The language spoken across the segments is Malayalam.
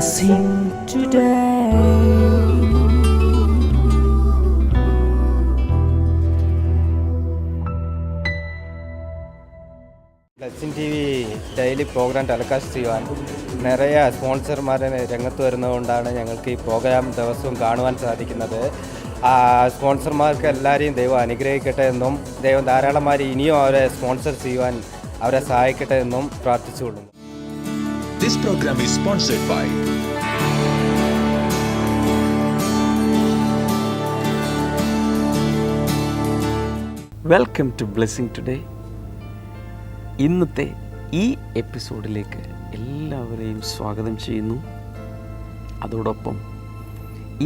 blessing today. Blessing T V daily programme telecast ചെയ്യുവാൻ നിറയെ സ്പോൺസർമാരെ രംഗത്ത് വരുന്നതുകൊണ്ടാണ് ഞങ്ങൾക്ക് ഈ പ്രോഗ്രാം ദിവസവും കാണുവാൻ സാധിക്കുന്നത്. സ്പോൺസർമാർക്ക് എല്ലാവരെയും ദൈവം അനുഗ്രഹിക്കട്ടെ എന്നും ദൈവം ധാരാളമായി ഇനിയും അവരെ സ്പോൺസർ ചെയ്യുവാൻ അവരെ സഹായിക്കട്ടെ എന്നും പ്രാർത്ഥിച്ചുകൊള്ളുന്നു. This program is sponsored by welcome to blessing today. ഇന്നത്തെ ഈ എപ്പിസോഡിലേക്ക് എല്ലാവരെയും സ്വാഗതം ചെയ്യുന്നു. അതോടൊപ്പം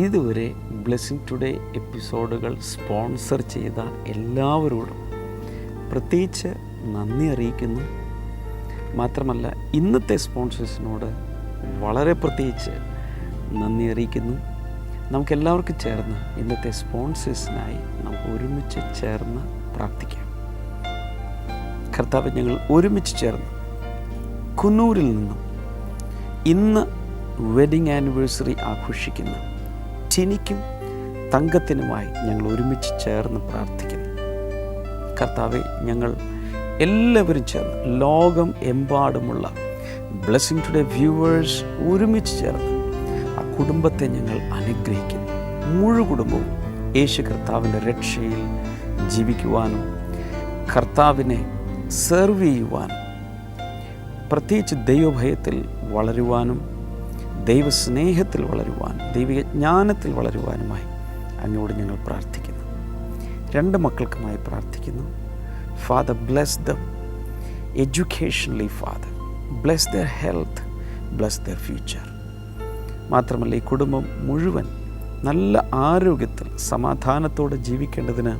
ഇതുവരെ ബ്ലെസ്സിംഗ് ടുഡേ എപ്പിസോഡുകൾ സ്പോൺസർ ചെയ്ത എല്ലാവരോടും പ്രത്യേകിച്ച് നന്ദി അറിയിക്കുന്നു. മാത്രമല്ല ഇന്നത്തെ സ്പോൺസേഴ്സിനോട് വളരെ പ്രത്യേകിച്ച് നന്ദി അറിയിക്കുന്നു. നമുക്കെല്ലാവർക്കും ചേർന്ന് ഇന്നത്തെ സ്പോൺസേഴ്സിനായി നമുക്ക് ഒരുമിച്ച് ചേർന്ന് പ്രാർത്ഥിക്കാം. കർത്താവ്, ഞങ്ങൾ ഒരുമിച്ച് ചേർന്ന് കുന്നൂരിൽ നിന്നും ഇന്ന് വെഡിങ് ആനിവേഴ്സറി ആഘോഷിക്കുന്ന ടിനിക്കും തങ്കത്തിനുമായി ഞങ്ങൾ ഒരുമിച്ച് ചേർന്ന് പ്രാർത്ഥിക്കുന്നു. കർത്താവെ, ഞങ്ങൾ എല്ലാവരും ചേർന്ന് ലോകം എമ്പാടുമുള്ള ബ്ലെസ്സിംഗ് ടുഡേ വ്യൂവേഴ്സ് ഒരുമിച്ച് ചേർന്ന് ആ കുടുംബത്തെ ഞങ്ങൾ അനുഗ്രഹിക്കുന്നു. മുഴുവൻ കുടുംബവും യേശു കർത്താവിൻ്റെ രക്ഷയിൽ ജീവിക്കുവാനും കർത്താവിനെ സെർവ് ചെയ്യുവാനും പ്രത്യേകിച്ച് ദൈവഭയത്തിൽ വളരുവാനും ദൈവസ്നേഹത്തിൽ വളരുവാനും ദൈവിക ജ്ഞാനത്തിൽ വളരുവാനുമായി അങ്ങോട്ട് ഞങ്ങൾ പ്രാർത്ഥിക്കുന്നു. രണ്ട് മക്കൾക്കുമായി പ്രാർത്ഥിക്കുന്നു. Father, bless them educationally, Father. Bless their health, bless their future. മാത്രമല്ല ഈ കുടുംബം മുഴുവൻ നല്ല ആരോഗ്യത്തിൽ സമാധാനത്തോടെ ജീവിക്കേണ്ടതിന്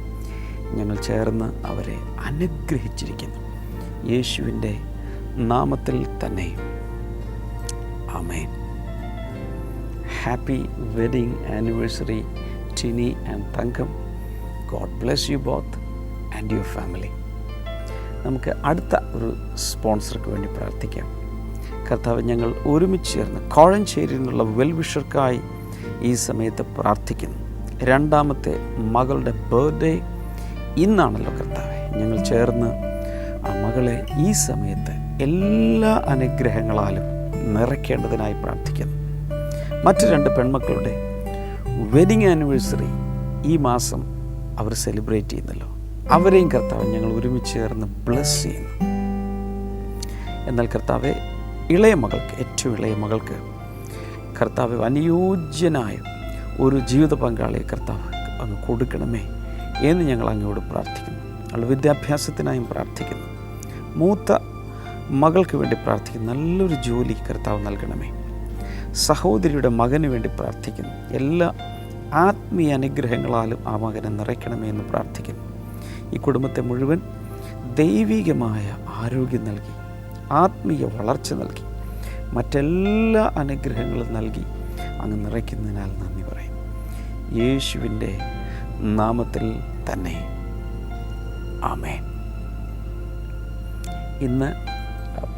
ഞങ്ങൾ ചേർന്ന് അവരെ അനുഗ്രഹിച്ചിരിക്കുന്നു. യേശുവിൻ്റെ നാമത്തിൽ തന്നെ ആമേൻ. Happy wedding anniversary Tini and Thankam. God bless you both and your family. നമുക്ക് അടുത്ത ഒരു സ്പോൺസർക്ക് വേണ്ടി പ്രാർത്ഥിക്കാം. കർത്താവ്, ഞങ്ങൾ ഒരുമിച്ച് ചേർന്ന് കോഴഞ്ചേരിയിൽ നിന്നുള്ള വെൽവിഷർക്കായി ഈ സമയത്ത് പ്രാർത്ഥിക്കുന്നു. രണ്ടാമത്തെ മകളുടെ ബർത്ത്ഡേ ഇന്നാണല്ലോ കർത്താവെ. ഞങ്ങൾ ചേർന്ന് ആ മകളെ ഈ സമയത്ത് എല്ലാ അനുഗ്രഹങ്ങളാലും നിറയ്ക്കേണ്ടതിനായി പ്രാർത്ഥിക്കുന്നു. മറ്റ് രണ്ട് പെൺമക്കളുടെ വെഡിങ് ആനിവേഴ്സറി ഈ മാസം അവർ സെലിബ്രേറ്റ് ചെയ്യുന്നല്ലോ. അവരെയും കർത്താവ് ഞങ്ങൾ ഒരുമിച്ച് ചേർന്ന് ബ്ലെസ് ചെയ്യുന്നു. എന്നാൽ കർത്താവെ, ഇളയ മകൾക്ക്, ഏറ്റവും ഇളയ മകൾക്ക് കർത്താവ് അനുയോജ്യനായ ഒരു ജീവിത പങ്കാളിയെ കർത്താവ് അങ്ങ് കൊടുക്കണമേ എന്ന് ഞങ്ങൾ അങ്ങോട്ട് പ്രാർത്ഥിക്കുന്നു. അവളുടെ വിദ്യാഭ്യാസത്തിനായും പ്രാർത്ഥിക്കുന്നു. മൂത്ത മകൾക്ക് വേണ്ടി പ്രാർത്ഥിക്കുന്നു. നല്ലൊരു ജോലി കർത്താവ് നൽകണമേ. സഹോദരിയുടെ മകന് വേണ്ടി പ്രാർത്ഥിക്കുന്നു. എല്ലാ ആത്മീയ അനുഗ്രഹങ്ങളാലും ആ മകനെ നിറയ്ക്കണമേ എന്ന് പ്രാർത്ഥിക്കുന്നു. ഈ കുടുംബത്തെ മുഴുവൻ ദൈവികമായ ആരോഗ്യം നൽകി, ആത്മീയ വളർച്ച നൽകി, മറ്റെല്ലാ അനുഗ്രഹങ്ങളും നൽകി അങ്ങ് നിറയ്ക്കുന്നതിനാൽ നന്ദി പറയും. യേശുവിൻ്റെ നാമത്തിൽ തന്നെ ആമേൻ. ഇന്ന്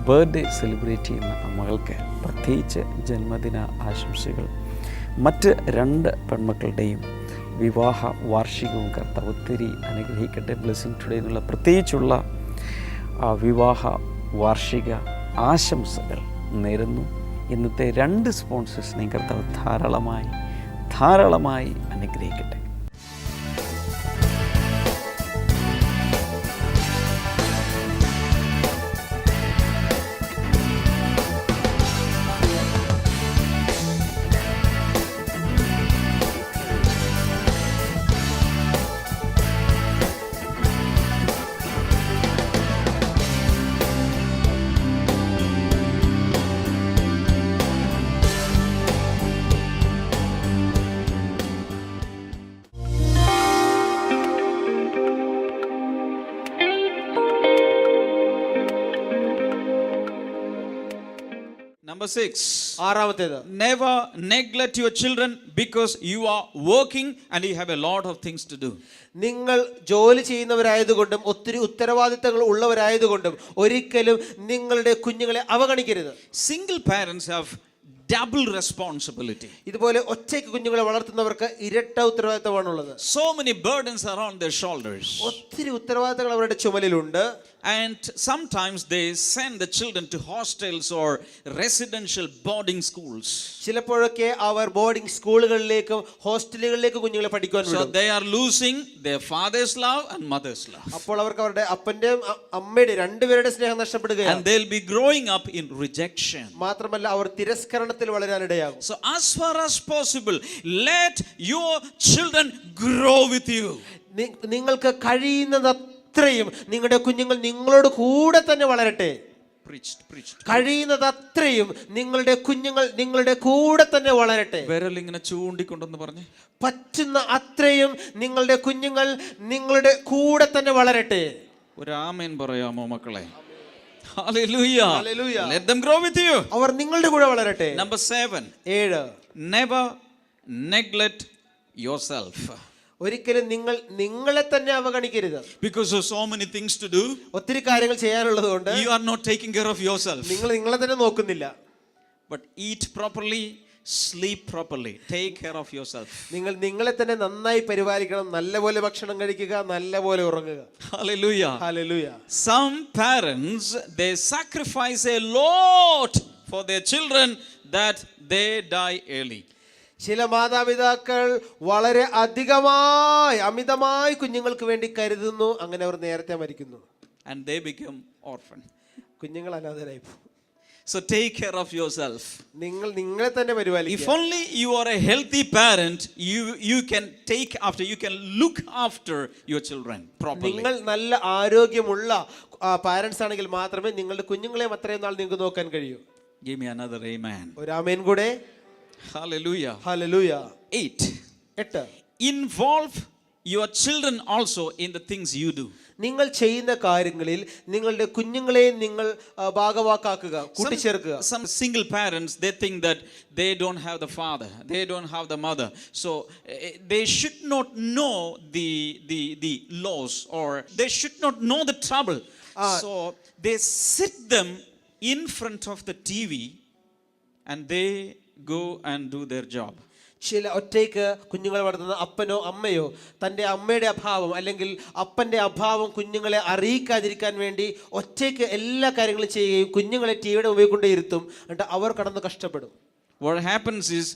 ബർത്ത്ഡേ സെലിബ്രേറ്റ് ചെയ്യുന്ന ആ മകൾക്ക് പ്രത്യേകിച്ച് ജന്മദിന ആശംസകൾ. മറ്റ് രണ്ട് പെൺമക്കളുടെയും വിവാഹ വാർഷികവും കർത്താവ് ഒത്തിരി അനുഗ്രഹിക്കട്ടെ. ബ്ലെസ്സിംഗ് ടുഡേ എന്നുള്ള പ്രത്യേകിച്ചുള്ള വിവാഹ വാർഷിക ആശംസകൾ നേരുന്നു. ഇന്നത്തെ രണ്ട് സ്പോൺസേഴ്സിനെയും കർത്താവ് ധാരാളമായി അനുഗ്രഹിക്കട്ടെ. Number 6. ആറാമത്തേത്, never neglect your children because you are working and you have a lot of things to do. നിങ്ങൾ ജോലി ചെയ്യുന്നവരായതുകൊണ്ടും ഒത്തിരി ഉത്തരവാദിത്തങ്ങൾ ഉള്ളവരായതുകൊണ്ടും ഒരിക്കലും നിങ്ങളുടെ കുഞ്ഞുങ്ങളെ അവഗണിക്കരുത്. Single parents have double responsibility. ഇതുപോലെ ഒറ്റയ്ക്ക് കുഞ്ഞുങ്ങളെ വളർത്തുന്നവർക്ക് ഇരട്ട ഉത്തരവാദിത്തമാണുള്ളത്. So many burdens are on their shoulders. ഒത്തിരി ഉത്തരവാദിത്തങ്ങൾ അവരുടെ ചുമലിലുണ്ട്. And sometimes they send the children to hostels or residential boarding schools. ചിലപ്പോഴൊക്കെ അവർ ബോർഡിംഗ് സ്കൂളുകളിലേക്കും ഹോസ്റ്റലുകളിലേക്കും കുഞ്ഞുങ്ങളെ പഠിക്കാൻ So വിടും. they are losing their father's love and mother's love. അപ്പോൾ അവർക്ക് അവരുടെ അപ്പന്റെയും അമ്മയുടെയും രണ്ടുപേരുടെ സ്നേഹം നഷ്ടപ്പെടുകയാണ്. And they'll be growing up in rejection. മാത്രമല്ല അവർ തിരസ്കരണത്തിൽ വളരാനിടയാകും. So as far as possible, let your children grow with you. നിങ്ങൾക്ക് കഴിയുന്നതത്രയും നിങ്ങളുടെ കുഞ്ഞുങ്ങൾ നിങ്ങളോട് കൂടെ തന്നെ വളരട്ടെ. Preached. കഴിയുന്നതത്രയും നിങ്ങളുടെ കുഞ്ഞുങ്ങൾ നിങ്ങളുടെ കൂടെ തന്നെ വളരട്ടെ. വിരൽ ഇങ്ങനെ ചൂണ്ടിക്കൊണ്ടെന്ന് പറഞ്ഞേ. പറ്റുന്ന അത്രയും നിങ്ങളുടെ കുഞ്ഞുങ്ങൾ നിങ്ങളുടെ കൂടെ തന്നെ വളരട്ടെ. ഒരു ആമേൻ പറയാമോ മക്കളെ? Hallelujah. Hallelujah. Let them grow with you. അവർ നിങ്ങളുടെ കൂടെ വളരട്ടെ. Number 7. 7. Never neglect yourself. ഒരിക്കലും നിങ്ങൾ നിങ്ങളെ തന്നെ അവഗണിക്കരുത്. Because of so many things to do, ഒത്തിരി കാര്യങ്ങൾ ചെയ്യാനുള്ളത് കൊണ്ട് you are not taking care of yourself. നിങ്ങൾ നിങ്ങളെ തന്നെ നോക്കുന്നില്ല. But eat properly, sleep properly. Take care of yourself. നിങ്ങൾ നിങ്ങളെ തന്നെ നന്നായി പരിപാലിക്കണം. നല്ലപോലെ ഭക്ഷണം കഴിക്കുക, നല്ലപോലെ ഉറങ്ങുക. Hallelujah. Hallelujah. Some parents, they sacrifice a lot for their children that they die early. ചില മാതാപിതാക്കൾ വളരെ അമിതമായി കുഞ്ഞുങ്ങൾക്ക് വേണ്ടി കരുതുന്നു. അങ്ങനെ അവർ നേരത്തെ മരിക്കുന്നു. And they become orphan. കുഞ്ഞുങ്ങൾ അനാഥരായി പോകും. So take care of yourself. നിങ്ങൾ നിങ്ങളെ തന്നെ പരിപാലിക്കുക. If only you are a healthy parent, you can look after your children properly. നിങ്ങൾ നല്ല ആരോഗ്യമുള്ള പാരന്റ്സ് ആണെങ്കിൽ മാത്രമേ നിങ്ങളുടെ കുഞ്ഞുങ്ങളെയും അത്രയും നാൾ നിങ്ങൾക്ക് നോക്കാൻ കഴിയൂ. Give me another amen. ഒരു ആമേൻ കൂടെ. Hallelujah. Hallelujah. 8. Involve your children also in the things you do. നിങ്ങൾ ചെയ്യുന്ന കാര്യങ്ങളിൽ നിങ്ങളുടെ കുഞ്ഞുങ്ങളെ നിങ്ങൾ ഭാഗവാക്കാക്കുക, കൂട്ടിച്ചേർക്കുക. Some single parents, they think that they don't have the father, they don't have the mother, so they should not know the laws, or they should not know the trouble. So they sit them in front of the TV and they go and do their job. ചില ഒറ്റയ്ക്ക് കുഞ്ഞുങ്ങളെ വളർത്തുന്ന അപ്പനോ അമ്മയോ തൻ്റെ അമ്മയുടെ അഭാവം അല്ലെങ്കിൽ അപ്പൻ്റെ അഭാവം കുഞ്ഞുങ്ങളെ അറിയിക്കാതിരിക്കാൻ വേണ്ടി ഒറ്റയ്ക്ക് എല്ലാ കാര്യങ്ങളും ചെയ്യുകയും കുഞ്ഞുങ്ങളെ ടിവിയുടെ മുമ്പിൽ കൊണ്ട് ഇരുത്തും. എന്നിട്ട് അവർ കടന്ന് കഷ്ടപ്പെടും. What happens is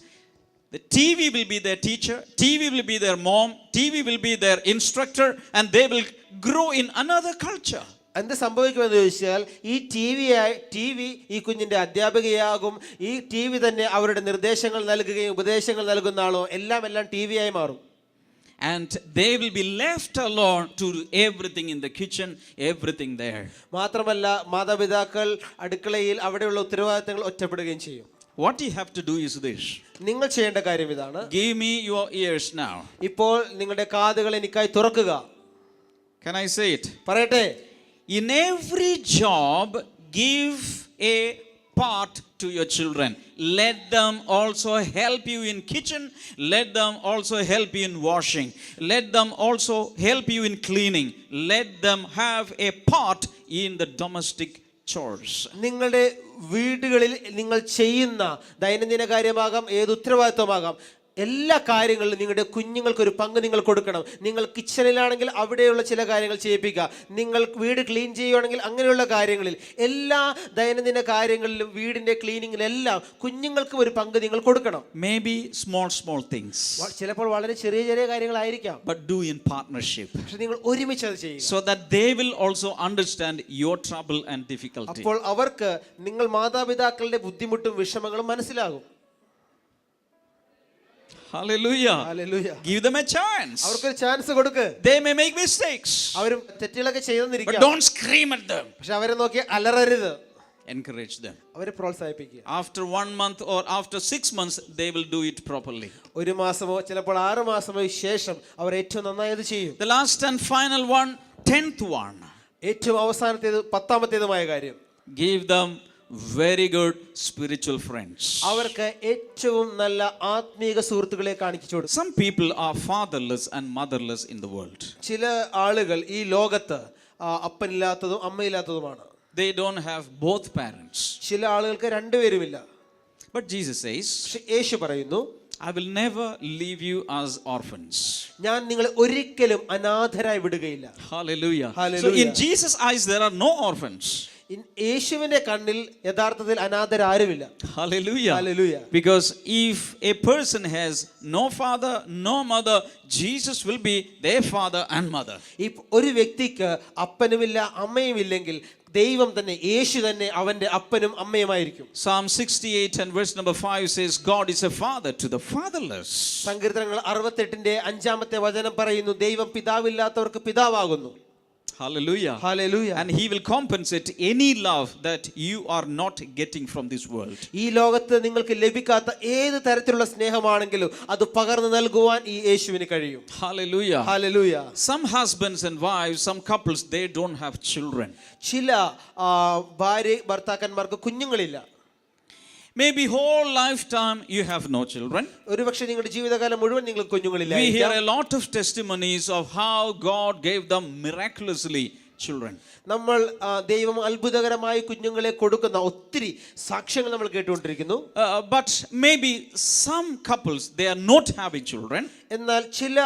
the TV will be their teacher, TV will be their mom, TV will be their instructor, and they will grow in another culture. എന്ത് സംഭവിക്കുമെന്ന് ചോദിച്ചാൽ ഈ ടി വി ഈ കുഞ്ഞിൻ്റെ അധ്യാപികയാകും. ഈ ടി വി തന്നെ അവരുടെ നിർദ്ദേശങ്ങൾ നൽകുകയും ഉപദേശങ്ങൾ നൽകുന്ന ആളോ എല്ലാം ടി വി ആയി മാറും. And they will be left alone to do everything in the kitchen, everything there. മാത്രമല്ല മാതാപിതാക്കൾ അടുക്കളയിൽ അവിടെയുള്ള ഉത്തരവാദിത്തങ്ങൾ ഒറ്റപ്പെടുകയും ചെയ്യും. What you have to do is this. നിങ്ങൾ ചെയ്യേണ്ട കാര്യം ഇതാണ്. Give me your ears now. ഇപ്പോൾ നിങ്ങളുടെ കാതുകൾ എനിക്കായി തുറക്കുക. Can I say it? പറയട്ടെ. In every job, give a part to your children. Let them also help you in kitchen. Let them also help you in washing. Let them also help you in cleaning. Let them have a part in the domestic chores. നിങ്ങളുടെ വീടുകളിൽ നിങ്ങൾ ചെയ്യുന്ന ദൈനംദിന കാര്യമാകാം, ഏത് ഉത്തരവാദിത്വമാകാം, എല്ലാ കാര്യങ്ങളിലും നിങ്ങളുടെ കുഞ്ഞുങ്ങൾക്ക് ഒരു പങ്ക് നിങ്ങൾ കൊടുക്കണം. നിങ്ങൾ കിച്ചണിലാണെങ്കിൽ അവിടെയുള്ള ചില കാര്യങ്ങൾ ചെയ്യിപ്പിക്കുക. നിങ്ങൾ വീട് ക്ലീൻ ചെയ്യുകയാണെങ്കിൽ അങ്ങനെയുള്ള കാര്യങ്ങളിൽ എല്ലാ ദൈനംദിന കാര്യങ്ങളിലും വീടിൻ്റെ ക്ലീനിങ്ങിലെല്ലാം കുഞ്ഞുങ്ങൾക്ക് ഒരു പങ്ക് നിങ്ങൾ കൊടുക്കണം. Maybe small things. ചിലപ്പോൾ വളരെ ചെറിയ കാര്യങ്ങളായിരിക്കാം. But do in partnership. പക്ഷെ നിങ്ങൾ ഒരുമിച്ച് അത് ചെയ്യുക. So that they will also understand your trouble and difficulty. അപ്പോൾ അവർക്ക് നിങ്ങൾ മാതാപിതാക്കളുടെ ബുദ്ധിമുട്ടും വിഷമങ്ങളും മനസ്സിലാകും. Hallelujah. Hallelujah. Give them a chance. അവർക്കൊരു ചാൻസ് കൊടുക്ക്. They may make mistakes. അവരും തെറ്റുകളൊക്കെ ചെയ്തെന്നിരിക്കാം. But don't scream at them. പക്ഷെ അവരെ നോക്കി അലറരുത്. Encourage them. അവരെ പ്രോത്സാഹിപ്പിക്കുക. After 1 month or after 6 months, they will do it properly. ഒരു മാസമോ ചിലപ്പോൾ 6 മാസമോ ശേഷം അവർ ഏറ്റവും നന്നായി അത് ചെയ്യും. The last and final one, 10th one. ഏറ്റവും അവസാനത്തേത് 10ാമത്തേതുമായ കാര്യം. Give them very good spiritual friends. അവർക്ക് ഏറ്റവും നല്ല ആത്മീക സുഹൃത്തുക്കളെ കാണിച്ചു കൊടുക്കും. Some people are fatherless and motherless in the world. ചില ആളുകൾ ഈ ലോകത്ത് അപ്പനില്ലാത്തതും അമ്മയില്ലാത്തതുമാണ്. They don't have both parents. ചില ആളുകൾക്ക് രണ്ടുപേരുമില്ല. But Jesus says, പക്ഷെ യേശു പറയുന്നു, I will never leave you as orphans. ഞാൻ നിങ്ങളെ ഒരിക്കലും അനാഥരായി വിടുകയില്ല. Hallelujah. Hallelujah. So in Jesus' eyes there are no orphans. യേശുവിന്റെ കണ്ണിൽ യഥാർത്ഥത്തിൽ അനാഥരാരുമില്ല. Hallelujah. Hallelujah. Because if a person has no father, no mother, Jesus will be their father and mother. ഒരു വ്യക്തിക്ക് അപ്പനുമില്ല അമ്മയുമില്ലെങ്കിൽ ദൈവം തന്നെ, യേശു തന്നെ അവന്റെ അപ്പനും അമ്മയുമായിരിക്കും. Psalm 68 and verse number 5 says, God is a father to the fatherless. സങ്കീർത്തനങ്ങൾ 68 5-ാമത്തെ വചനം പറയുന്നു, ദൈവം പിതാവില്ലാത്തവർക്ക് പിതാവാകുന്നു. Hallelujah. Hallelujah. And he will compensate any love that you are not getting from this world. ഈ ലോകത്ത് നിങ്ങൾക്ക് ലഭിക്കാത്ത ഏത് തരത്തിലുള്ള സ്നേഹമാണെങ്കിലും അത് പകർന്നു നൽകുവാൻ ഈ യേശുവിന് കഴിയും. Hallelujah. Hallelujah. Some husbands and wives, some couples, they don't have children. ചില ഭാര്യ ഭർത്താക്കന്മാർക്ക് കുഞ്ഞുങ്ങളില്ല. Maybe whole lifetime you have no children. ഒരുപക്ഷേ നിങ്ങളുടെ ജീവിതകാലം മുഴുവൻ നിങ്ങൾക്ക് കുഞ്ഞുങ്ങളില്ല. We hear a lot of testimonies of how God gave them miraculously children. നമ്മൾ ദൈവം അത്ഭുതകരമായി കുഞ്ഞുങ്ങളെ കൊടുക്കുന്ന ഒത്തിരി സാക്ഷ്യങ്ങൾ നമ്മൾ കേട്ടുകൊണ്ടിരിക്കുന്നു. But maybe some couples, they are not having children. എന്നാൽ ചില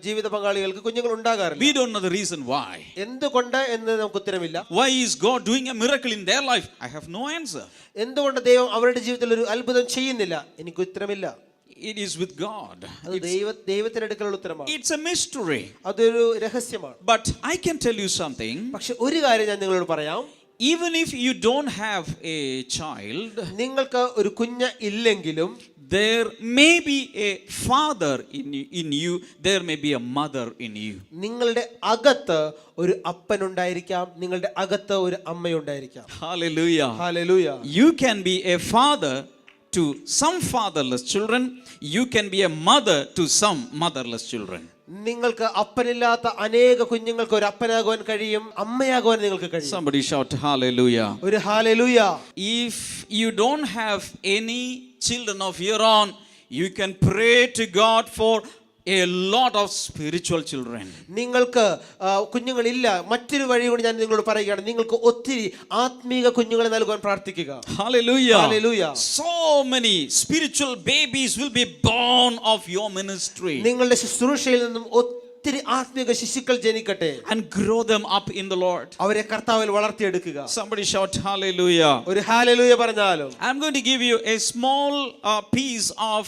ജീവിത പങ്കാളികൾക്ക് കുഞ്ഞുങ്ങൾ ഉണ്ടാകാറില്ല. We don't know the reason why. എന്തുകൊണ്ട് എന്ന് നമുക്ക് ഉത്തരമില്ല. Why is God doing a miracle in their life? I have no answer. എന്തുകൊണ്ട് ദൈവം അവരുടെ ജീവിതത്തിൽ ഒരു അത്ഭുതം ചെയ്യുന്നില്ല? എനിക്ക് ഉത്തരമില്ല. It is with God. അത് ദൈവത്തിന്റെ അടുക്കലുള്ള ഉത്തരമാണ്. It's a mystery. അതൊരു രഹസ്യമാണ്. But I can tell you something. പക്ഷെ ഒരു കാര്യം ഞാൻ നിങ്ങളോട് പറയാം. Even if you don't have a child, നിങ്ങൾക്ക് ഒരു കുഞ്ഞ് ഇല്ലെങ്കിലും there may be a father in you, there may be a mother in you. നിങ്ങളുടെ അകത്ത് ഒരു അപ്പൻ ഉണ്ടായിരിക്കാം, നിങ്ങളുടെ അകത്ത് ഒരു അമ്മയുണ്ടായിരിക്കാം. Hallelujah. Hallelujah. You can be a father to some fatherless children, you can be a mother to some motherless children. നിങ്ങൾക്ക് അപ്പനില്ലാത്ത അനേക കുഞ്ഞുങ്ങൾക്ക് ഒരു അപ്പനാകുവാൻ കഴിയും, അമ്മയാകുവാൻ നിങ്ങൾക്ക് കഴിയും. Somebody shout hallelujah. ഒരു hallelujah. If you don't have any children of your own, you can pray to God for a lot of spiritual children. നിങ്ങൾക്ക് കുഞ്ഞുങ്ങളില്ല, മറ്റൊരു വഴി കൂടി ഞാൻ നിങ്ങളോട് പറയുകയാണ്, നിങ്ങൾക്ക് ഒത്തിരി ആത്മീക കുഞ്ഞുങ്ങളെ നൽകുവാൻ പ്രാർത്ഥിക്കുക. Hallelujah. Hallelujah. So many spiritual babies will be born of your ministry. നിങ്ങളുടെ ശുശ്രൂഷയിൽ നിന്നും ഒത്തിരി ആത്മീക ശിശുക്കൾ ജനിക്കട്ടെ. And grow them up in the Lord. അവരെ കർത്താവിൽ വളർത്തിയെടുക്കുക. Somebody shout hallelujah. ഒരു ഹല്ലേലൂയ പറഞ്ഞാലും. I'm going to give you a small piece of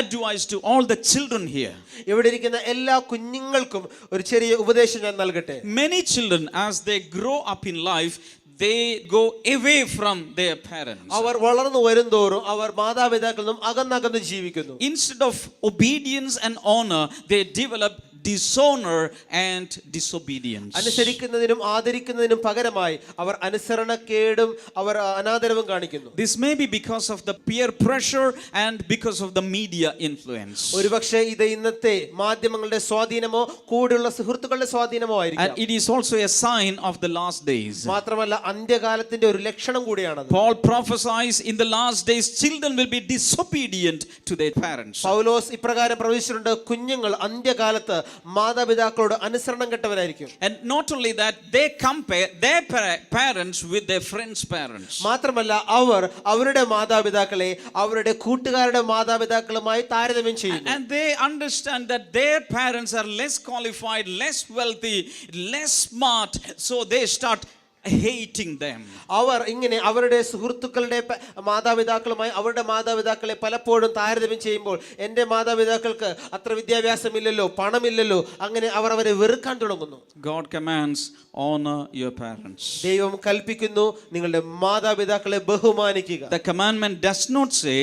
advice to all the children here. ഇവിടെ ഇരിക്കുന്ന എല്ലാ കുഞ്ഞുങ്ങൾക്കും ഒരു ചെറിയ ഉപദേശം ഞാൻ നൽകട്ടെ. Many children, as they grow up in life, they go away from their parents. അവർ വളർന്നു വരുന്തോറും അവർ മാതാപിതാക്കളിൽ നിന്നും അകന്നകന്ന് ജീവിക്കുന്നു. Instead of obedience and honor, they develop dishonor and disobedience. അനുസരിക്കുന്നതിനും ആദരിക്കുന്നതിനും പകരമായി അവർ അനുസരണക്കേടും അവർ അനാദരവും കാണിക്കുന്നു. This may be because of the peer pressure and because of the media influence. ഒരുപക്ഷേ ഇത് ഇന്നത്തെ മാധ്യമങ്ങളുടെ സ്വാധീനമോ കൂടെയുള്ള സുഹൃത്തുക്കളുടെ സ്വാധീനമോ ആയിരിക്കാം. And it is also a sign of the last days. മാത്രമല്ല അന്ത്യകാലത്തിന്റെ ഒരു ലക്ഷണം കൂടിയാണ്. Paul prophesies in the last days children will be disobedient to their parents. പൗലോസ് ഇപ്രകാരം പ്രവചിച്ചിട്ടുണ്ട്, കുഞ്ഞുങ്ങൾ അന്ത്യകാലത്ത് മാതാപിതാക്കളോട് അനുസരണം കെട്ടവരായിരിക്കും. And not only that, they compare their parents with their friends' parents. മാത്രമല്ല അവർ അവരുടെ മാതാപിതാക്കളെ അവരുടെ കൂട്ടുകാരുടെ മാതാപിതാക്കളുമായി താരതമ്യം ചെയ്യുന്നു. And they understand that their parents are less qualified, less wealthy, less smart, so they start hating them. അവർ ഇങ്ങനെ അവരുടെ സുഹൃത്തുക്കളുടെ മാതാപിതാക്കളുമായി അവരുടെ മാതാപിതാക്കളെ പലപ്പോഴും താരതമ്യം ചെയ്യുമ്പോൾ എൻ്റെ മാതാപിതാക്കൾക്ക് അത്ര വിദ്യാഭ്യാസമില്ലല്ലോ, പണമില്ലല്ലോ, അങ്ങനെ അവർ അവരെ വെറുക്കാൻ തുടങ്ങുന്നു. God commands, honor your parents. ദൈവം കൽപ്പിക്കുന്നു, നിങ്ങളുടെ മാതാപിതാക്കളെ ബഹുമാനിക്കുക. The commandment does not say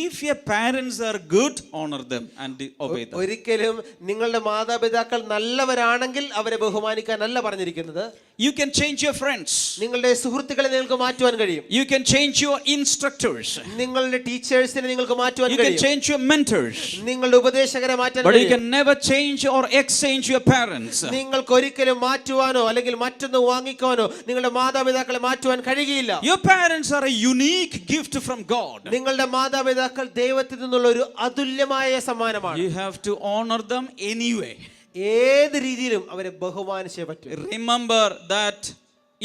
if your parents are good, honor them and obey them. ഒരിക്കലും നിങ്ങളുടെ മാതാപിതാക്കൾ നല്ലവരാണെങ്കിൽ അവരെ ബഹുമാനിക്കാനല്ല പറഞ്ഞിരിക്കുന്നത്. You can change your friends. നിങ്ങളുടെ സുഹൃത്തുക്കളെ നിങ്ങൾക്ക് മാറ്റുവാൻ കഴിയും. You can change your instructors. നിങ്ങളുടെ ടീച്ചേഴ്സിനെ നിങ്ങൾക്ക് മാറ്റുവാൻ You can കഴിയും. change your mentors. നിങ്ങളുടെ ഉപദേശകരെ മാറ്റാൻ But you കഴിയും. can never change or exchange your parents. നിങ്ങൾക്ക് ഒരിക്കലും മാറ്റുവാനോ അല്ലെങ്കിൽ മറ്റൊന്ന് വാങ്ങിക്കാനോ നിങ്ങളുടെ മാതാപിതാക്കളെ മാറ്റുവാൻ കഴിയില്ല. Your parents are a unique gift from God. നിങ്ങളുടെ മാതാപിതാക്കൾ ദൈവത്തിൽ നിന്നുള്ള ഒരു അതുല്യമായ സമ്മാനമാണ്. You have to honor them anyway. ഏത് രീതിയിലും അവരെ ബഹുമാനിച്ചേ പറ്റൂ. Remember that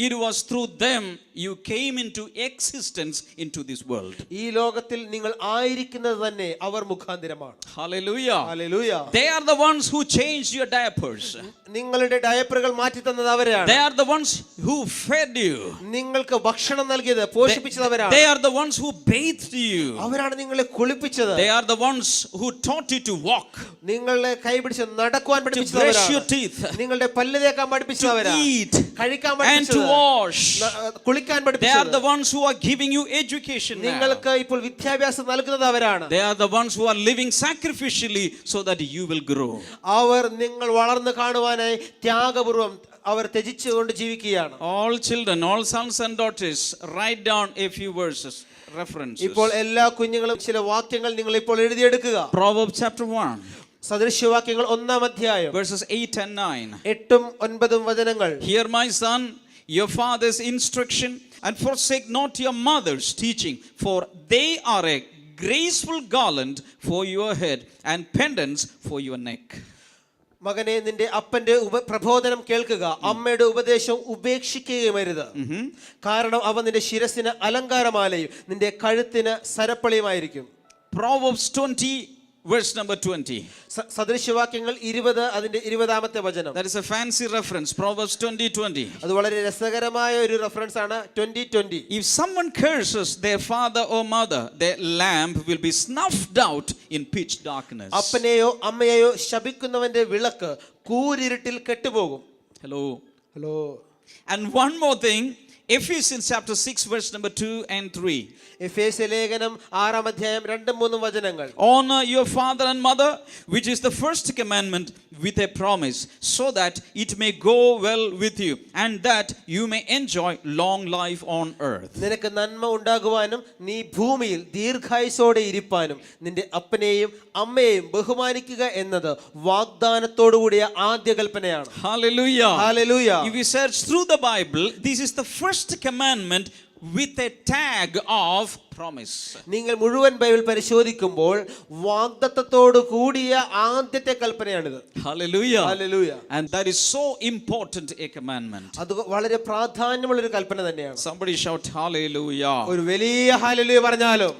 it was through them you came into existence into this world. ഈ ലോകത്തിൽ നിങ്ങൾ ആയിരിക്കുന്നത് തന്നെ അവർ മുഖാന്തരമാണ്. Hallelujah. Hallelujah. They are the ones who changed your diapers. നിങ്ങളുടെ ഡയപ്പറുകൾ മാറ്റി തന്നത് അവരാണ്. They are the ones who fed you. നിങ്ങൾക്ക് ഭക്ഷണം നൽകിയത് പോഷിപ്പിച്ചത് അവരാണ്. They are the ones who bathed you. അവരാണ് നിങ്ങളെ കുളിപ്പിച്ചത്. They are the ones who taught you to walk, നിങ്ങളെ കൈപിടിച്ച് നടക്കുവാൻ to പഠിപ്പിച്ചത് brush അവരാണ്. your teeth, നിങ്ങളുടെ പല്ല് തേക്കാൻ പഠിപ്പിച്ചത് to അവരാണ്. eat, കഴിക്കാൻ and പഠിപ്പിച്ചത്, to wash. കുളിക്കാൻ They are പഠിപ്പിച്ചത്. the ones who are giving you education now. നിങ്ങൾക്ക് ഇപ്പോൾ വിദ്യാഭ്യാസം നൽകുന്നത് അവരാണ്. They are the ones who are living sacrificially so that you will grow. അവർ നിങ്ങൾ വളർന്നു കാണുവാനായി ത്യാഗപൂർവം അവർ ത്യജിച്ചുകൊണ്ട് ജീവിക്കുകയാണ്. All children, all sons and daughters, write down a few verses, references. ഇപ്പോൾ എല്ലാ കുഞ്ഞുങ്ങളും ചില വാക്യങ്ങൾ നിങ്ങൾ ഇപ്പോൾ എഴുതിയെടുക്കുക. Proverbs chapter 1, സദൃശ്യവാക്യങ്ങൾ 1-ാം അധ്യായം verses 8 and 9. 8-9 വചനങ്ങൾ. Hear, my son, your father's instruction, and forsake not your mother's teaching, for they are a graceful garland for your head and pendants for your neck. മകനെ, നിന്റെ അപ്പന്റെ പ്രബോധനം കേൾക്കുക, അമ്മയുടെ ഉപദേശം ഉപേക്ഷിക്കുകയുമരുത്. കാരണം അവ നിന്റെ ശിരസിന് അലങ്കാരമാലയും നിന്റെ കഴുത്തിന് സരപ്പളിയുമായിരിക്കും. Proverbs 20, verse number 20. സദൃശ്യവാക്യങ്ങൾ 20 അതിന്റെ 20-ാമത്തെ വചനം. That is a fancy reference. Proverbs 20:20. അത് വളരെ രസകരമായ ഒരു റെഫറൻസ് ആണ്. 20:20. If someone curses their father or mother, their lamp will be snuffed out in pitch darkness. അപ്പനെയോ അമ്മയെയോ ശപിക്കുന്നവന്റെ വിളക്ക് കൂരിരുട്ടിൽ കെട്ടുപോകും. Hello. Hello. And one more thing, Ephesians chapter 6, verse number 2 and 3. എഫേസ്യ ലേഖനം 6-ാം അധ്യായം 2-3 വചനങ്ങൾ. Honor your father and mother, which is the first commandment with a promise, so that it may go well with you and that you may enjoy long life on earth. നിനക്ക് നന്മ ഉണ്ടാകുവാനും നീ ഭൂമിയിൽ ദീർഘായുസ്സോടെ ഇരിപ്പാനും നിന്റെ അപ്പനെയും അമ്മയെയും ബഹുമാനിക്കുക എന്നത് വാഗ്ദാനത്തോടു കൂടിയ ആദ്യ കൽപ്പനയാണ്. Hallelujah. Hallelujah. If you search through the Bible, this is the first commandment with a tag of promise. നിങ്ങൾ മുഴുവൻ ബൈബിൾ പരിശോധിക്കുമ്പോൾ വാഗ്ദത്തത്തോട് കൂടിയ ആദ്യത്തെ കൽപ്പനയാണിത്. Hallelujah. Hallelujah. And that is so important a commandment. അത് വളരെ പ്രാധാന്യമുള്ള ഒരു കൽപ്പന തന്നെയാണ്. Somebody shout hallelujah. ഒരു വലിയ ഹല്ലേലൂയ പറഞ്ഞാലോ.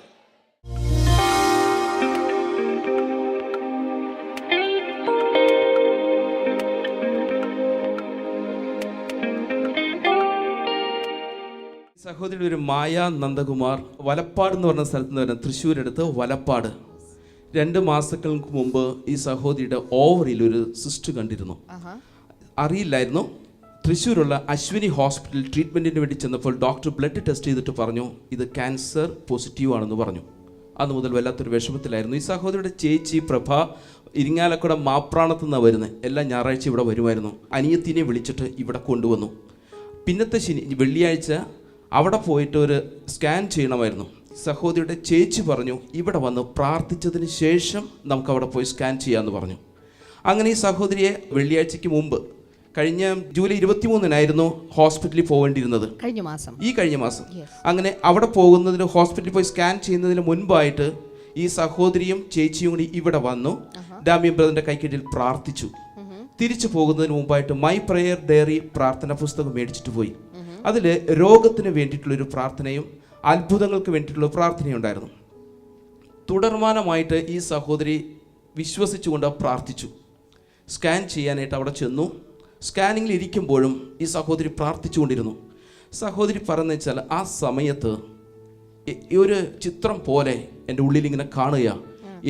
സഹോദരി ഒരു മായ നന്ദകുമാർ വലപ്പാട് എന്ന് പറഞ്ഞ സ്ഥലത്ത് നിന്ന് വരുന്ന തൃശ്ശൂരടുത്ത് വലപ്പാട് 2 മാസങ്ങൾക്ക് മുമ്പ് ഈ സഹോദരിയുടെ ഓവറിൽ ഒരു സിസ്റ്റ് കണ്ടിരുന്നു. അറിയില്ലായിരുന്നു. തൃശ്ശൂരുള്ള അശ്വിനി ഹോസ്പിറ്റൽ ട്രീറ്റ്മെൻറ്റിന് വേണ്ടി ചെന്നപ്പോൾ ഡോക്ടർ ബ്ലഡ് ടെസ്റ്റ് ചെയ്തിട്ട് പറഞ്ഞു ഇത് ക്യാൻസർ പോസിറ്റീവ് ആണെന്ന് പറഞ്ഞു. അന്ന് മുതൽ വല്ലാത്തൊരു വിഷമത്തിലായിരുന്നു. ഈ സഹോദരിയുടെ ചേച്ചി പ്രഭ ഇരിങ്ങാലക്കുട മാപ്രാണത്തു നിന്നാണ് വരുന്നത്. എല്ലാ ഞായറാഴ്ച ഇവിടെ വരുമായിരുന്നു. അനിയത്തിനെ വിളിച്ചിട്ട് ഇവിടെ കൊണ്ടുവന്നു. പിന്നത്തെ വെള്ളിയാഴ്ച അവിടെ പോയിട്ട് ഒരു സ്കാൻ ചെയ്യണമായിരുന്നു. സഹോദരിയുടെ ചേച്ചി പറഞ്ഞു ഇവിടെ വന്ന് പ്രാർത്ഥിച്ചതിന് ശേഷം നമുക്ക് അവിടെ പോയി സ്കാൻ ചെയ്യാമെന്ന് പറഞ്ഞു. അങ്ങനെ ഈ സഹോദരിയെ വെള്ളിയാഴ്ചയ്ക്ക് മുമ്പ് കഴിഞ്ഞ ജൂലൈ 23-നായിരുന്നു ഹോസ്പിറ്റലിൽ പോകേണ്ടിയിരുന്നത്. കഴിഞ്ഞ മാസം. അങ്ങനെ അവിടെ പോകുന്നതിന് ഹോസ്പിറ്റലിൽ പോയി സ്കാൻ ചെയ്യുന്നതിന് മുൻപായിട്ട് ഈ സഹോദരിയും ചേച്ചിയും കൂടി ഇവിടെ വന്നു. ഡാമിയൻ ബ്രദറിന്റെ കൈക്കീഴിൽ പ്രാർത്ഥിച്ചു. തിരിച്ചു പോകുന്നതിന് മുമ്പായിട്ട് മൈ പ്രയർ ഡയറി പ്രാർത്ഥന പുസ്തകം മേടിച്ചിട്ട് പോയി. അതിൽ രോഗത്തിന് വേണ്ടിയിട്ടുള്ളൊരു പ്രാർത്ഥനയും അത്ഭുതങ്ങൾക്ക് വേണ്ടിയിട്ടുള്ള പ്രാർത്ഥനയും ഉണ്ടായിരുന്നു. തുടർമാനമായിട്ട് ഈ സഹോദരി വിശ്വസിച്ചുകൊണ്ട് പ്രാർത്ഥിച്ചു. സ്കാൻ ചെയ്യാനായിട്ട് അവിടെ ചെന്നു. സ്കാനിങ്ങിൽ ഇരിക്കുമ്പോഴും ഈ സഹോദരി പ്രാർത്ഥിച്ചുകൊണ്ടിരുന്നു. സഹോദരി പറയുന്നത് വെച്ചാൽ ആ സമയത്ത് ഒരു ചിത്രം പോലെ എൻ്റെ ഉള്ളിലിങ്ങനെ കാണുക,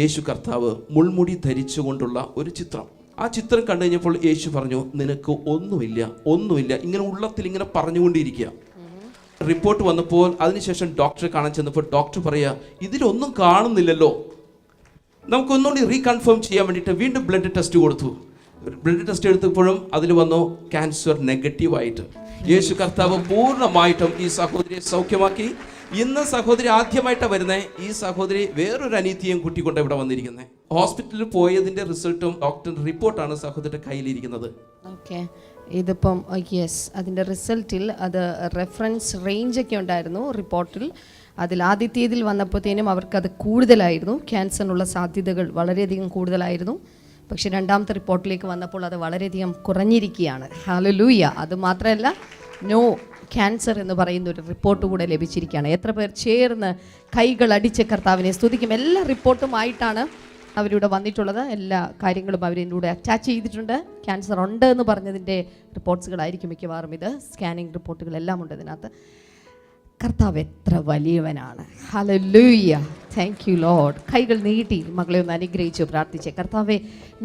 യേശു കർത്താവ് മുൾമുടി ധരിച്ചുകൊണ്ടുള്ള ഒരു ചിത്രം. ആ ചിത്രം കണ്ടു കഴിഞ്ഞപ്പോൾ യേശു പറഞ്ഞു നിനക്ക് ഒന്നുമില്ല ഇങ്ങനെ ഉള്ളത്തിൽ ഇങ്ങനെ പറഞ്ഞുകൊണ്ടിരിക്കുക. റിപ്പോർട്ട് വന്നപ്പോൾ അതിനുശേഷം ഡോക്ടറെ കാണാൻ ചെന്നപ്പോൾ ഡോക്ടർ പറയുക ഇതിലൊന്നും കാണുന്നില്ലല്ലോ, നമുക്കൊന്നുകൂടി റീകൺഫേം ചെയ്യാൻ വേണ്ടിയിട്ട് വീണ്ടും ബ്ലഡ് ടെസ്റ്റ് കൊടുത്തു. ബ്ലഡ് ടെസ്റ്റ് എടുത്തപ്പോഴും അതിൽ വന്നു ക്യാൻസർ നെഗറ്റീവായിട്ട്. യേശു കർത്താവ് പൂർണ്ണമായിട്ടും ഈ സഹോദരിയെ സൗഖ്യമാക്കി. ഇന്ന് സഹോദരി ആദ്യമായിട്ടാണ് വരുന്നത്. ഈ സഹോദരി വേറൊരു അനീതിയും കൂട്ടിക്കൊണ്ട് ഇവിടെ വന്നിരിക്കുന്നത്. ഹോസ്പിറ്റലിൽ പോയതിൻ്റെ റിസൾട്ടും ഡോക്ടറിൻ്റെ റിപ്പോർട്ടാണ് സഹോദരിയുടെ കയ്യിലിരിക്കുന്നത്. ഓക്കെ, ഇതിപ്പം അതിൻ്റെ റിസൾട്ടിൽ അത് റെഫറൻസ് റേഞ്ചൊക്കെ ഉണ്ടായിരുന്നു റിപ്പോർട്ടിൽ. അതിൽ ആദ്യത്തേതിൽ വന്നപ്പോഴത്തേനും അവർക്കത് കൂടുതലായിരുന്നു, ക്യാൻസറിനുള്ള സാധ്യതകൾ വളരെയധികം കൂടുതലായിരുന്നു. പക്ഷേ രണ്ടാമത്തെ റിപ്പോർട്ടിലേക്ക് വന്നപ്പോൾ അത് വളരെയധികം കുറഞ്ഞിരിക്കുകയാണ്. ഹല്ലേലൂയ. അത് മാത്രമല്ല നോ ക്യാൻസർ എന്ന് പറയുന്ന ഒരു റിപ്പോർട്ട് കൂടെ ലഭിച്ചിരിക്കുകയാണ്. എത്ര പേർ ചേർന്ന് കൈകൾ അടിച്ച് കർത്താവിനെ സ്തുതിക്കും? എല്ലാ റിപ്പോർട്ടുമായിട്ടാണ് അവരിവിടെ വന്നിട്ടുള്ളത്. എല്ലാ കാര്യങ്ങളും അവരിലൂടെ അറ്റാച്ച് ചെയ്തിട്ടുണ്ട്. ക്യാൻസർ ഉണ്ട് എന്ന് പറഞ്ഞതിൻ്റെ റിപ്പോർട്ട്സുകളായിരിക്കും മിക്കവാറും ഇത്. സ്കാനിങ് റിപ്പോർട്ടുകളെല്ലാം ഉണ്ട് ഇതിനകത്ത്. കർത്താവ് എത്ര വലിയവനാണ്. ഹല്ലേലൂയ. Thank you Lord. കൈകൾ നീട്ടി മകളെ ഒന്ന് അനുഗ്രഹിച്ചു പ്രാർത്ഥിച്ചേ. കർത്താവെ,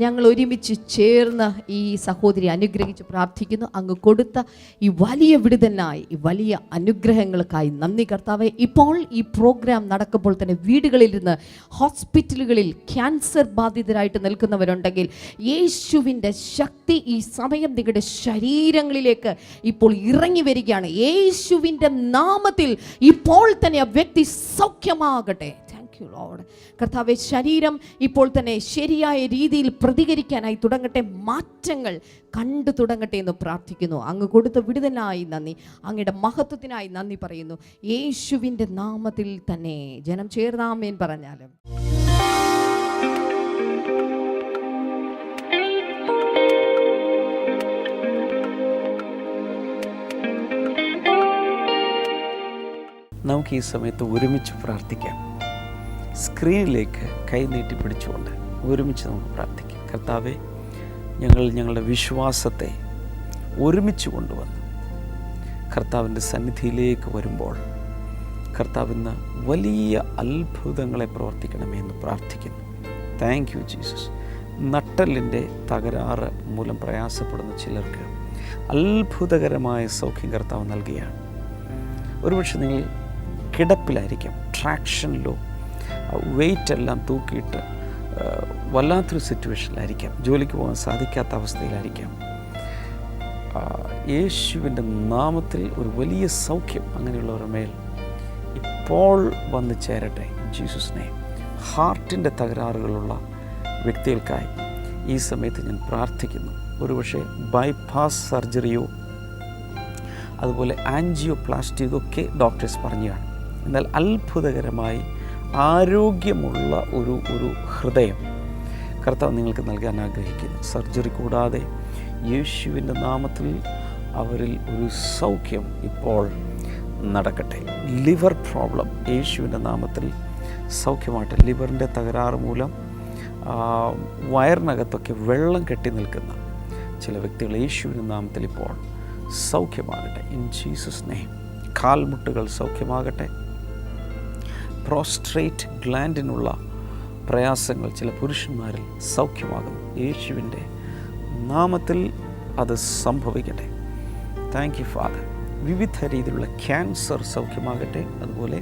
ഞങ്ങൾ ഒരുമിച്ച് ചേർന്ന് ഈ സഹോദരി അനുഗ്രഹിച്ച് പ്രാർത്ഥിക്കുന്നു. അങ്ങ് കൊടുത്ത ഈ വലിയ വിടുതലിനായി, ഈ വലിയ അനുഗ്രഹങ്ങൾക്കായി നന്ദി കർത്താവെ. ഇപ്പോൾ ഈ പ്രോഗ്രാം നടക്കുമ്പോൾ തന്നെ വീടുകളിലിരുന്ന് ഹോസ്പിറ്റലുകളിൽ ക്യാൻസർ ബാധിതരായിട്ട് നിൽക്കുന്നവരുണ്ടെങ്കിൽ യേശുവിൻ്റെ ശക്തി ഈ സമയം നിങ്ങളുടെ ശരീരങ്ങളിലേക്ക് ഇപ്പോൾ ഇറങ്ങി വരികയാണ്. യേശുവിൻ്റെ നാമത്തിൽ ഇപ്പോൾ തന്നെ ആ വ്യക്തി സൗഖ്യമാകട്ടെ. ലോർഡ്. കർത്താവെ, ശരീരം ഇപ്പോൾ തന്നെ ശരിയായ രീതിയിൽ പ്രതികരിക്കാനായി തുടങ്ങട്ടെ, മാറ്റങ്ങൾ കണ്ടു തുടങ്ങട്ടെ എന്ന് പ്രാർത്ഥിക്കുന്നു. അങ്ങ് കൊടുത്ത വിടുതലിനായി നന്ദി, അങ്ങയുടെ മഹത്വത്തിനായി നന്ദി പറയുന്നു. യേശുവിൻ്റെ നാമത്തിൽ തന്നെ ജനം ചേർന്നാമേൻ പറഞ്ഞാലും. നമുക്ക് ഈ സമയത്ത് ഒരുമിച്ച് പ്രാർത്ഥിക്കാം. സ്ക്രീനിലേക്ക് കൈനീട്ടി പിടിച്ചുകൊണ്ട് ഒരുമിച്ച് നമുക്ക് പ്രാർത്ഥിക്കാം. കർത്താവെ, ഞങ്ങളുടെ വിശ്വാസത്തെ ഒരുമിച്ച് കൊണ്ടുവന്ന് കർത്താവിൻ്റെ സന്നിധിയിലേക്ക് വരുമ്പോൾ കർത്താവിന്ന് വലിയ അത്ഭുതങ്ങളെ പ്രവർത്തിക്കണമേ എന്ന് പ്രാർത്ഥിക്കുന്നു. Thank you Jesus. നട്ടെല്ലിൻ്റെ തകരാറ് മൂലം പ്രയാസപ്പെടുന്ന ചിലർക്ക് അത്ഭുതകരമായ സൗഖ്യം കർത്താവ് നൽകുകയാണ്. ഒരുപക്ഷെ നിങ്ങൾ കിടപ്പിലായിരിക്കാം, ട്രാക്ഷനിലോ വെയിറ്റ് എല്ലാം തൂക്കിയിട്ട് വല്ലാത്തൊരു സിറ്റുവേഷനിലായിരിക്കാം, ജോലിക്ക് പോകാൻ സാധിക്കാത്ത അവസ്ഥയിലായിരിക്കാം. യേശുവിൻ്റെ നാമത്തിൽ ഒരു വലിയ സൗഖ്യം അങ്ങനെയുള്ളവരുടെ മേൽ ഇപ്പോൾ വന്നു ചേരട്ടെ. Jesus name. ഹാർട്ടിൻ്റെ തകരാറുകളുള്ള വ്യക്തികൾക്കായി ഈ സമയത്ത് ഞാൻ പ്രാർത്ഥിക്കുന്നു. ഒരുപക്ഷെ ബൈപ്പാസ് സർജറിയോ അതുപോലെ ആൻജിയോപ്ലാസ്റ്റി ഇതൊക്കെ ഡോക്ടേഴ്സ് പറഞ്ഞു കാണും. എന്നാൽ അത്ഭുതകരമായി ആരോഗ്യമുള്ള ഒരു ഹൃദയം കർത്താവ് നിങ്ങൾക്ക് നൽകാൻ ആഗ്രഹിക്കുന്നു. സർജറി കൂടാതെ യേശുവിൻ്റെ നാമത്തിൽ അവരിൽ ഒരു സൗഖ്യം ഇപ്പോൾ നടക്കട്ടെ. ലിവർ പ്രോബ്ലം യേശുവിൻ്റെ നാമത്തിൽ സൗഖ്യമാകട്ടെ. ലിവറിൻ്റെ തകരാറ് മൂലം വയറിനകത്തൊക്കെ വെള്ളം കെട്ടി നിൽക്കുന്ന ചില വ്യക്തികൾ യേശുവിൻ്റെ നാമത്തിൽ ഇപ്പോൾ സൗഖ്യമാകട്ടെ. In Jesus name. കാൽമുട്ടുകൾ സൗഖ്യമാകട്ടെ. പ്രോസ്ട്രേറ്റ് ഗ്ലാൻഡിനുള്ള പ്രയാസങ്ങൾ ചില പുരുഷന്മാരിൽ സൗഖ്യമാകുന്നു. യേശുവിൻ്റെ നാമത്തിൽ അത് സംഭവിക്കട്ടെ. Thank you father. വിവിധ രീതിയിലുള്ള ക്യാൻസർ സൗഖ്യമാകട്ടെ. അതുപോലെ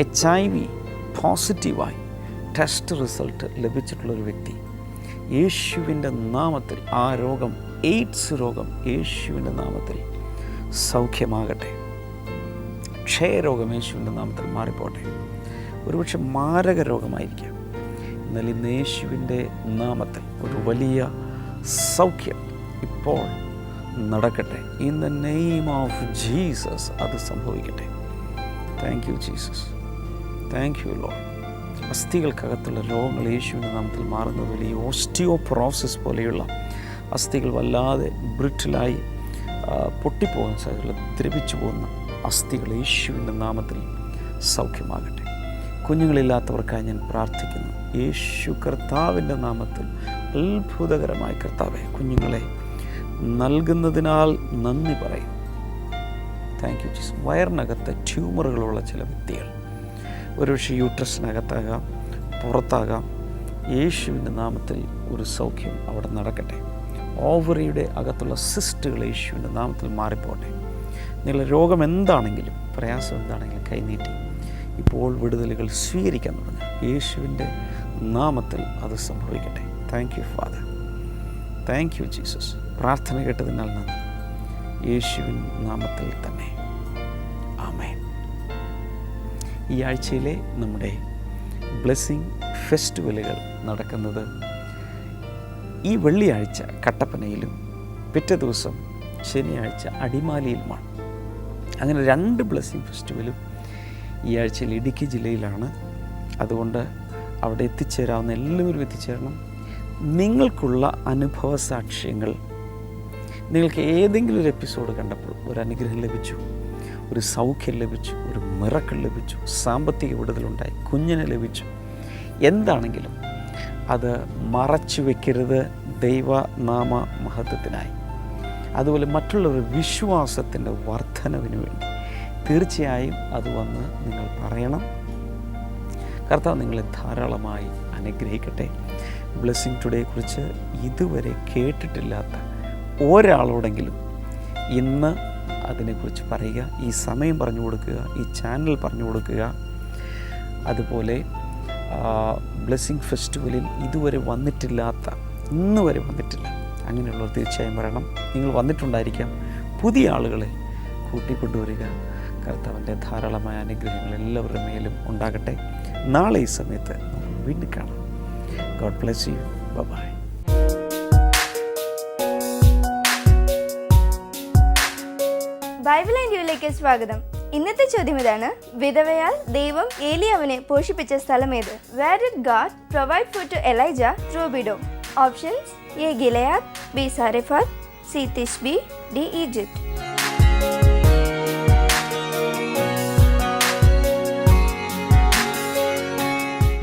HIV പോസിറ്റീവായി ടെസ്റ്റ് റിസൾട്ട് ലഭിച്ചിട്ടുള്ളൊരു വ്യക്തി യേശുവിൻ്റെ നാമത്തിൽ ആ രോഗം, എയ്ഡ്സ് രോഗം യേശുവിൻ്റെ നാമത്തിൽ സൗഖ്യമാകട്ടെ. ക്ഷയരോഗം യേശുവിൻ്റെ നാമത്തിൽ മാറിപ്പോട്ടെ. ഒരുപക്ഷെ മാരക രോഗമായിരിക്കാം, എന്നാൽ ഇന്ന് യേശുവിൻ്റെ നാമത്തിൽ ഒരു വലിയ സൗഖ്യം ഇപ്പോൾ നടക്കട്ടെ. In the name of Jesus അത് സംഭവിക്കട്ടെ. Thank you Jesus. Thank you Lord. അസ്ഥികൾക്കകത്തുള്ള രോഗങ്ങൾ യേശുവിൻ്റെ നാമത്തിൽ മാറുന്നതുപോലെ ഈ ഓസ്റ്റിയോപ്രോസിസ് പോലെയുള്ള അസ്ഥികൾ വല്ലാതെ ബ്രിട്ടിലായി പൊട്ടിപ്പോകുന്ന സാധ്യതയുള്ള ദ്രവിച്ചു പോകുന്ന അസ്ഥികൾ യേശുവിൻ്റെ നാമത്തിൽ സൗഖ്യമാകട്ടെ. കുഞ്ഞുങ്ങളില്ലാത്തവർക്കായി ഞാൻ പ്രാർത്ഥിക്കുന്നു. യേശു കർത്താവിൻ്റെ നാമത്തിൽ അത്ഭുതകരമായ കർത്താവെ കുഞ്ഞുങ്ങളെ നൽകുന്നതിനാൽ നന്ദി പറയും. Thank you Jesus. വയറിനകത്ത് ട്യൂമറുകളുള്ള ചില വ്യക്തികൾ, ഒരുപക്ഷെ യൂട്രസിനകത്താകാം, പുറത്താകാം, യേശുവിൻ്റെ നാമത്തിൽ ഒരു സൗഖ്യം അവിടെ നടക്കട്ടെ. ഓവറിയുടെ അകത്തുള്ള സിസ്റ്റുകൾ യേശുവിൻ്റെ നാമത്തിൽ മാറിപ്പോട്ടെ. നിങ്ങളുടെ രോഗം എന്താണെങ്കിലും പ്രയാസം എന്താണെങ്കിലും കൈനീട്ടി ഇപ്പോൾ വിടുതലുകൾ സ്വീകരിക്കാൻ തുടങ്ങുക. യേശുവിൻ്റെ നാമത്തിൽ അത് സംഭവിക്കട്ടെ. Thank you father. Thank you Jesus. പ്രാർത്ഥന കേട്ടതിനാൽ നന്ദി. യേശുവിൻ നാമത്തിൽ തന്നെ ആമേൻ. ഈ ആഴ്ചയിലെ നമ്മുടെ ബ്ലെസ്സിങ് ഫെസ്റ്റിവലുകൾ നടക്കുന്നത് ഈ വെള്ളിയാഴ്ച കട്ടപ്പനയിലും പിറ്റേ ദിവസം ശനിയാഴ്ച അടിമാലിയിലുമാണ്. അങ്ങനെ 2 ബ്ലെസ്സിങ് ഫെസ്റ്റിവലും ഈ ആഴ്ചയിൽ ഇടുക്കി ജില്ലയിലാണ്. അതുകൊണ്ട് അവിടെ എത്തിച്ചേരാവുന്ന എല്ലാവരും എത്തിച്ചേരണം. നിങ്ങൾക്കുള്ള അനുഭവ സാക്ഷ്യങ്ങൾ നിങ്ങൾക്ക് ഏതെങ്കിലും ഒരു എപ്പിസോഡ് കണ്ടപ്പോൾ ഒരു അനുഗ്രഹം ലഭിച്ചു, ഒരു സൗഖ്യം ലഭിച്ചു, ഒരു മിറക്കിൾ ലഭിച്ചു, സാമ്പത്തിക വിടുതലുണ്ടായി, കുഞ്ഞിനെ ലഭിച്ചു, എന്താണെങ്കിലും അത് മറച്ചു വെക്കരുത് ദൈവനാമ മഹത്വത്തിനായി. അതുപോലെ മറ്റുള്ളവരുടെ വിശ്വാസത്തിൻ്റെ വർധനവിന് വേണ്ടി തീർച്ചയായും അത് വന്ന് നിങ്ങൾ പറയണം. കർത്താവ് നിങ്ങളെ ധാരാളമായി അനുഗ്രഹിക്കട്ടെ. ബ്ലെസ്സിങ് ടുഡേയെക്കുറിച്ച് ഇതുവരെ കേട്ടിട്ടില്ലാത്ത ഒരാളോടെങ്കിലും ഇന്ന് അതിനെക്കുറിച്ച് പറയുക, ഈ സമയം പറഞ്ഞു കൊടുക്കുക, ഈ ചാനൽ പറഞ്ഞു കൊടുക്കുക. അതുപോലെ ബ്ലെസ്സിങ് ഫെസ്റ്റിവലിൽ ഇതുവരെ വന്നിട്ടില്ലാത്ത, ഇന്ന് വരെ വന്നിട്ടില്ല, അങ്ങനെയുള്ളവർ തീർച്ചയായും പറയണം. നിങ്ങൾ വന്നിട്ടുണ്ടായിരിക്കാം, പുതിയ ആളുകളെ കൂട്ടിക്കൊണ്ടുവരിക. കർത്താവിൻ്റെ ധാരാളമായ അനുഗ്രഹങ്ങൾ എല്ലാവരുടെ മേലും ഉണ്ടാകട്ടെ. നാളെ ഈ സമയത്ത് നമുക്ക് വീണ്ടും കാണാം. God bless you. Bye. Bible and യുയിലേക്ക് സ്വാഗതം. ഇന്നത്തെ ചോദ്യം ഇതാണ്: വിധവയാൽ ദൈവം ഏലിയാവിനെ പോഷിപ്പിച്ച സ്ഥലമേത്? Where did God provide food to Elijah through a widow? Options: A. Gilead, B. Sarephat, C. Tishbe, D. Egypt.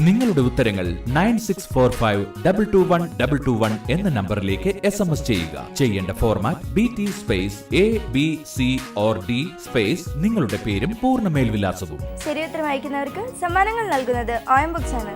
നിങ്ങളുടെ ഉത്തരങ്ങൾ 9645221221 എന്ന നമ്പറിലേക്ക് SMS ചെയ്യുക. ചെയ്യേണ്ട format BT space ABC or D space നിങ്ങളുടെ പേരും പൂർണ്ണ മേൽവിലാസവും. ശരി ഉത്തരം അയക്കുന്നവർക്ക് സമ്മാനങ്ങൾ നൽകുന്നത് OM Books ആണ്.